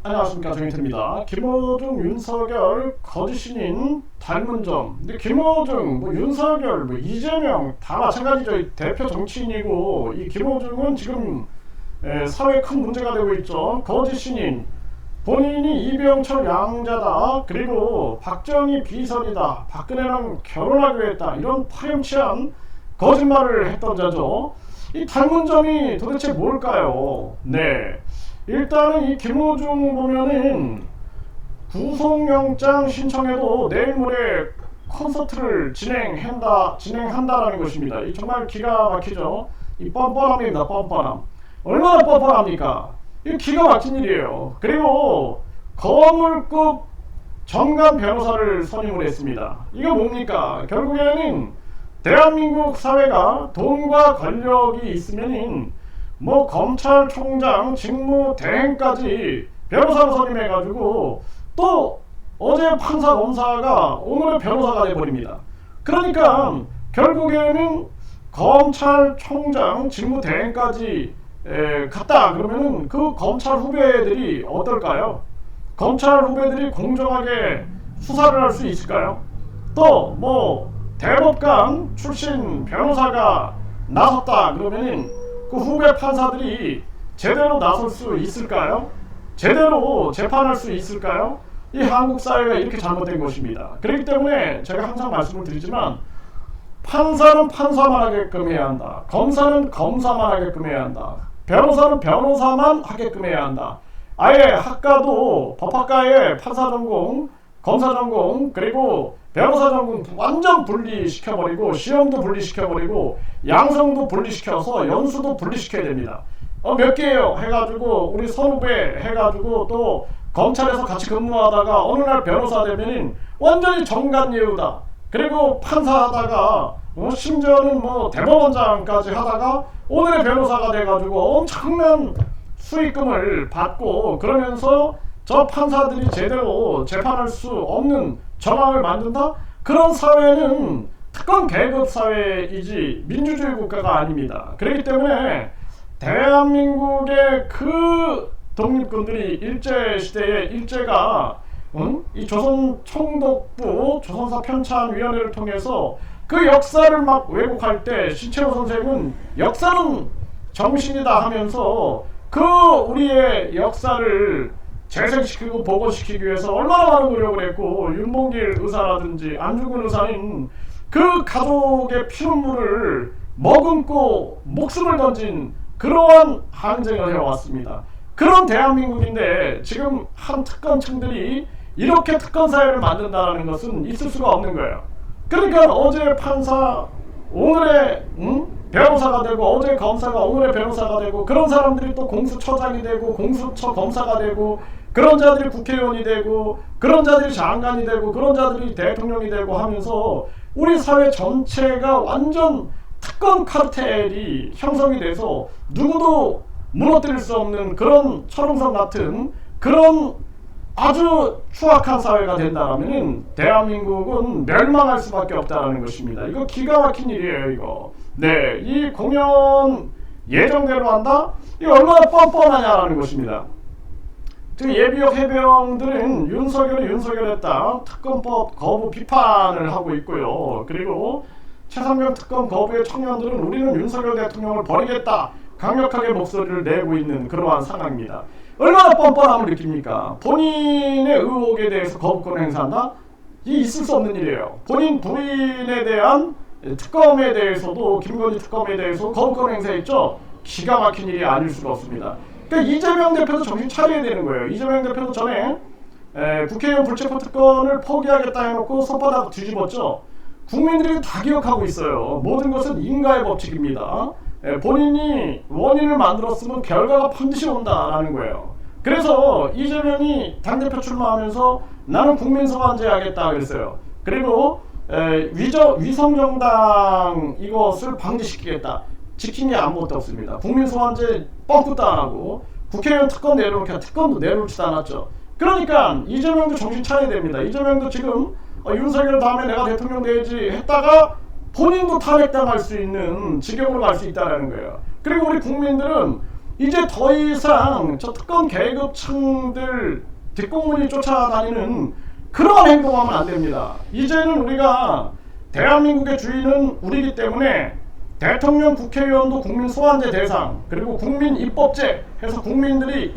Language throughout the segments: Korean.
안녕하십니까, 정인태입니다. 김어중, 윤석열 거짓신인 닮은 점. 근데 김어중, 윤석열, 이재명 다 마찬가지죠. 대표 정치인이고, 이 김어중은 지금 사회에 큰 문제가 되고 있죠. 거짓신인. 본인이 이병철 양자다. 그리고 박정희 비선이다. 박근혜랑 결혼하기로 했다. 이런 파렴치한 거짓말을 했던 자죠. 이 닮은 점이 도대체 뭘까요? 네. 일단은 이 김어중 보면은 구속영장 신청해도 내일 모레 콘서트를 진행한다라는 것입니다. 이 정말 기가 막히죠. 이 뻔뻔함입니다. 뻔뻔함. 얼마나 뻔뻔합니까? 이 기가 막힌 일이에요. 그리고 거물급 정관 변호사를 선임을 했습니다. 이거 뭡니까? 결국에는 대한민국 사회가 돈과 권력이 있으면은 검찰총장 직무대행까지 변호사로 선임해가지고 또 어제 판사 검사가 오늘의 변호사가 돼버립니다. 그러니까 결국에는 검찰총장 직무대행까지 갔다 그러면은 그 검찰 후배들이 어떨까요? 검찰 후배들이 공정하게 수사를 할 수 있을까요? 또 대법관 출신 변호사가 나섰다 그러면은 그 후배 판사들이 제대로 나설 수 있을까요? 제대로 재판할 수 있을까요? 이 한국 사회가 이렇게 잘못된 것입니다. 그렇기 때문에 제가 항상 말씀을 드리지만 판사는 판사만 하게끔 해야 한다. 검사는 검사만 하게끔 해야 한다. 변호사는 변호사만 하게끔 해야 한다. 아예 학과도 법학과에 판사 전공, 검사 전공, 그리고 변호사 전공 완전 분리시켜버리고 시험도 분리시켜버리고 양성도 분리시켜서 연수도 분리시켜야 됩니다. 몇 개예요 해가지고 우리 선후배 해가지고 또 검찰에서 같이 근무하다가 어느 날 변호사 되면은 완전히 정관예우다. 그리고 판사 하다가 심지어는 대법원장까지 하다가 오늘의 변호사가 돼가지고 엄청난 수익금을 받고 그러면서 저 판사들이 제대로 재판할 수 없는 정황을 만든다? 그런 사회는 특권 계급 사회이지 민주주의 국가가 아닙니다. 그렇기 때문에 대한민국의 그 독립군들이 일제시대에 일제가 이 조선총독부 조선사 편찬위원회를 통해서 그 역사를 막 왜곡할 때 신채호 선생은 역사는 정신이다 하면서 그 우리의 역사를 재생시키고 복원시키기 위해서 얼마나 많은 노력을 했고 윤봉길 의사라든지 안중근 의사는 그 가족의 피눈물을 머금고 목숨을 던진 그러한 항쟁을 해왔습니다. 그런 대한민국인데 지금 한 특권층들이 이렇게 특권사회를 만든다는 것은 있을 수가 없는 거예요. 그러니까 어제 판사 오늘의 변호사가 되고 어제 검사가 오늘의 변호사가 되고 그런 사람들이 또 공수처장이 되고 공수처 검사가 되고 그런 자들이 국회의원이 되고 그런 자들이 장관이 되고 그런 자들이 대통령이 되고 하면서 우리 사회 전체가 완전 특권 카르텔이 형성이 돼서 누구도 무너뜨릴 수 없는 그런 철옹성 같은 그런 아주 추악한 사회가 된다면 대한민국은 멸망할 수밖에 없다는 것입니다. 이거 기가 막힌 일이에요. 이거. 네, 이 공연 예정대로 한다? 이거 얼마나 뻔뻔하냐라는 것입니다. 예비역 해병들은 윤석열이 윤석열했다 특검법 거부 비판을 하고 있고요. 그리고 최상병 특검 거부의 청년들은 우리는 윤석열 대통령을 버리겠다 강력하게 목소리를 내고 있는 그러한 상황입니다. 얼마나 뻔뻔함을 느낍니까? 본인의 의혹에 대해서 거부권 행사한다? 이 있을 수 없는 일이에요. 본인 부인에 대한 특검에 대해서도 김건희 특검에 대해서 거부권 행사했죠. 기가 막힌 일이 아닐 수가 없습니다. 그러니까 이재명 대표도 정신 차려야 되는 거예요. 이재명 대표도 전에 국회의원 불체포 특권을 포기하겠다 해놓고 손바닥 뒤집었죠. 국민들이 다 기억하고 있어요. 모든 것은 인과의 법칙입니다. 본인이 원인을 만들었으면 결과가 반드시 온다라는 거예요. 그래서 이재명이 당대표 출마하면서 나는 국민소환제 하겠다 그랬어요. 그리고 위성정당 이것을 방지시키겠다. 지킨 게 아무것도 없습니다. 국민소환제 뻥끗도 안 하고 국회의원 특권 내려놓게 특권도 내려놓지도 않았죠. 그러니까 이재명도 정신 차려야 됩니다. 이재명도 지금 윤석열 다음에 내가 대통령 되지 했다가 본인도 탄핵당할 수 있는 지경으로 갈 수 있다는 거예요. 그리고 우리 국민들은 이제 더 이상 저 특권 계급층들 뒷공문이 쫓아다니는 그런 행동하면 안 됩니다. 이제는 우리가 대한민국의 주인은 우리이기 때문에 대통령, 국회의원도 국민 소환제 대상, 그리고 국민 입법제 해서 국민들이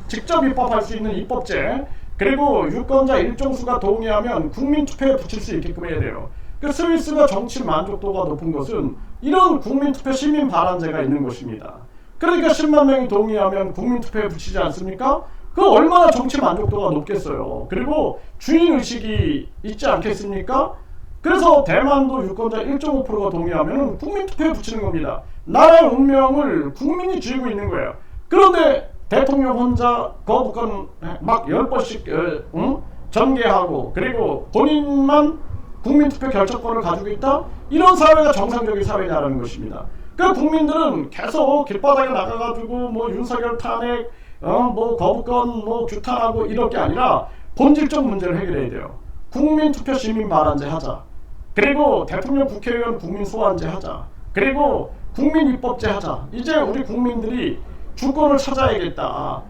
직접 입법할 수 있는 입법제, 그리고 유권자 일정수가 동의하면 국민투표에 붙일 수 있게끔 해야 돼요. 그 스위스가 정치 만족도가 높은 것은 이런 국민투표 시민발안제가 있는 것입니다. 그러니까 10만 명이 동의하면 국민투표에 붙이지 않습니까? 그 얼마나 정치 만족도가 높겠어요. 그리고 주인의식이 있지 않겠습니까? 그래서 대만도 유권자 1.5%가 동의하면 국민투표에 붙이는 겁니다. 나라의 운명을 국민이 쥐고 있는 거예요. 그런데 대통령 혼자 거부권 막 10번씩 전개하고, 그리고 본인만 국민투표 결정권을 가지고 있다? 이런 사회가 정상적인 사회냐라는 것입니다. 그 국민들은 계속 길바닥에 나가가지고 뭐 윤석열 탄핵, 뭐 거부권 뭐 규탄하고 이럴 게 아니라 본질적 문제를 해결해야 돼요. 국민투표 시민발안제 하자. 그리고 대통령, 국회의원 국민 소환제 하자. 그리고 국민 입법제 하자. 이제 우리 국민들이 주권을 찾아야겠다.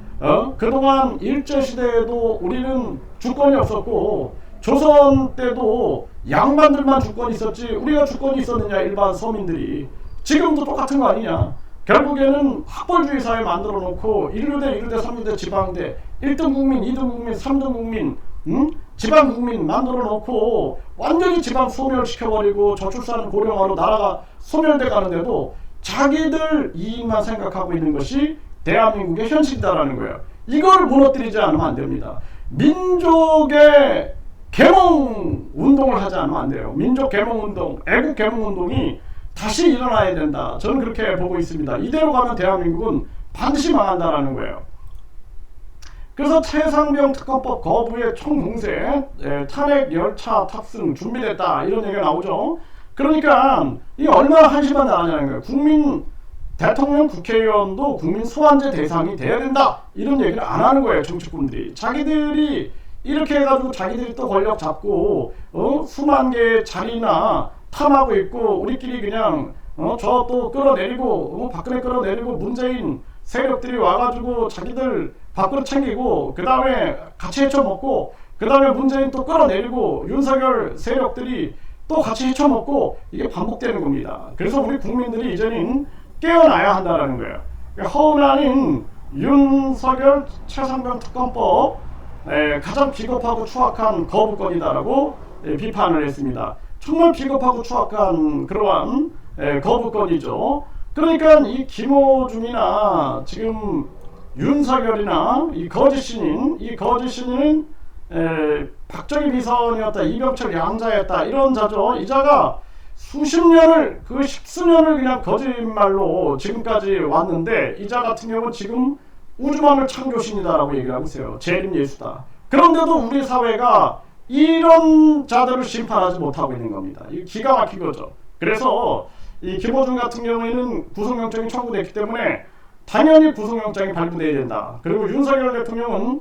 그동안 일제시대에도 우리는 주권이 없었고, 조선 때도 양반들만 주권이 있었지 우리가 주권이 있었느냐, 일반 서민들이. 지금도 똑같은 거 아니냐. 결국에는 학벌주의 사회 만들어 놓고 1류대, 2류대, 3류대, 지방대, 1등 국민, 2등 국민, 3등 국민, 지방 국민 만들어 놓고 완전히 지방 소멸시켜버리고 저출산 고령화로 나라가 소멸돼 가는데도 자기들 이익만 생각하고 있는 것이 대한민국의 현실이다라는 거예요. 이걸 무너뜨리지 않으면 안 됩니다. 민족의 계몽 운동을 하지 않으면 안 돼요. 민족 계몽 운동, 애국 계몽 운동이 다시 일어나야 된다. 저는 그렇게 보고 있습니다. 이대로 가면 대한민국은 반드시 망한다라는 거예요. 그래서 최상병 특검법 거부의 총공세, 탄핵 열차 탑승 준비됐다, 이런 얘기가 나오죠. 그러니까 이게 얼마나 한심한 나라냐는 거예요. 국민 대통령, 국회의원도 국민 소환제 대상이 돼야 된다, 이런 얘기를 안 하는 거예요. 정치꾼들이 자기들이 이렇게 해가지고 자기들이 또 권력 잡고 수만 개의 자리나 탐하고 있고, 우리끼리 그냥 저 또 끌어내리고 박근혜 끌어내리고 문재인 세력들이 와가지고 자기들 밖으로 챙기고, 그 다음에 같이 헤쳐먹고, 그 다음에 문재인 또 끌어내리고, 윤석열 세력들이 또 같이 헤쳐먹고, 이게 반복되는 겁니다. 그래서 우리 국민들이 이제는 깨어나야 한다는 거예요. 허은하는 윤석열 최상병 특검법 가장 비겁하고 추악한 거부권이다라고 비판을 했습니다. 정말 비겁하고 추악한 그러한 거부권이죠. 그러니까 이 김호중이나 지금 윤석열이나 이 거짓신인은 박정희 비서관이었다, 이병철 양자였다, 이런 자죠. 이 자가 수십 년을, 그 십수년을 그냥 거짓말로 지금까지 왔는데, 이 자 같은 경우는 지금 우주만을 창조신이다라고 얘기를 하고 있어요. 재림예수다. 그런데도 우리 사회가 이런 자들을 심판하지 못하고 있는 겁니다. 이거 기가 막힌 거죠. 그래서 이 김호중 같은 경우에는 구속영장이 청구됐기 때문에 당연히 구속영장이 발부돼야 된다. 그리고 윤석열 대통령은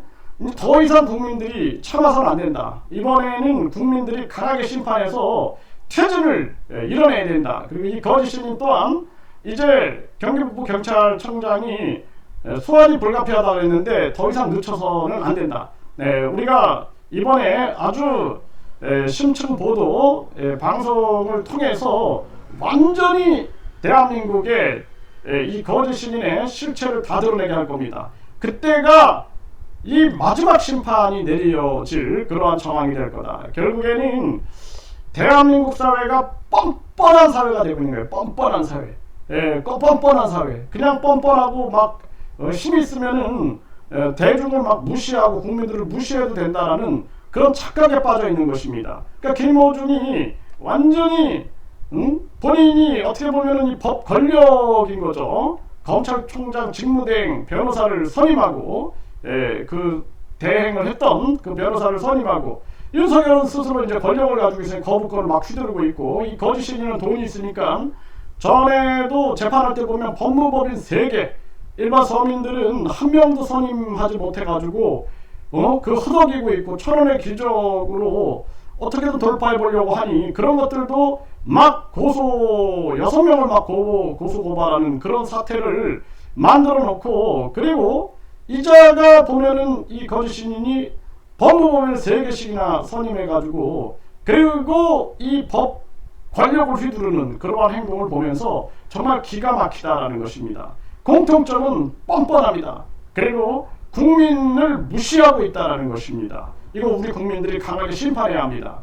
더 이상 국민들이 참아서는 안 된다. 이번에는 국민들이 강하게 심판해서 퇴진을 이뤄내야 된다. 그리고 이 거짓신인 또한 이제 경기북부 경찰청장이 소환이 불가피하다고 했는데 더 이상 늦춰서는 안 된다. 우리가 이번에 아주 심층 보도 방송을 통해서 완전히 대한민국의 이 거짓신인의 실체를 다 드러내게 할 겁니다. 그때가 이 마지막 심판이 내려질 그러한 정황이 될 거다. 결국에는 대한민국 사회가 뻔뻔한 사회가 되고 있는 거예요. 뻔뻔한 사회. 뻔뻔한 사회. 그냥 뻔뻔하고 막 힘 있으면은 대중을 막 무시하고 국민들을 무시해도 된다라는 그런 착각에 빠져 있는 것입니다. 그러니까 김호중이 완전히 본인이 어떻게 보면은 이 법 권력인 거죠. 검찰총장 직무대행 변호사를 선임하고 그 대행을 했던 그 변호사를 선임하고, 윤석열은 스스로 이제 권력을 가지고 있으니 거부권을 막 휘두르고 있고, 이 거짓신인은 돈이 있으니까 전에도 재판할 때 보면 법무법인 3개, 일반 서민들은 한 명도 선임하지 못해가지고 그 허덕이고 있고 1,000원의 기적으로 어떻게든 돌파해 보려고 하니, 그런 것들도 막 6명을 막 고소 고발하는 그런 사태를 만들어 놓고, 그리고 이자가 보면은 이 거짓 신인이 법무법인을 3개씩이나 선임해 가지고, 그리고 이 법 권력을 휘두르는 그러한 행동을 보면서 정말 기가 막히다라는 것입니다. 공통점은 뻔뻔합니다. 그리고 국민을 무시하고 있다는 것입니다. 이거 우리 국민들이 강하게 심판해야 합니다.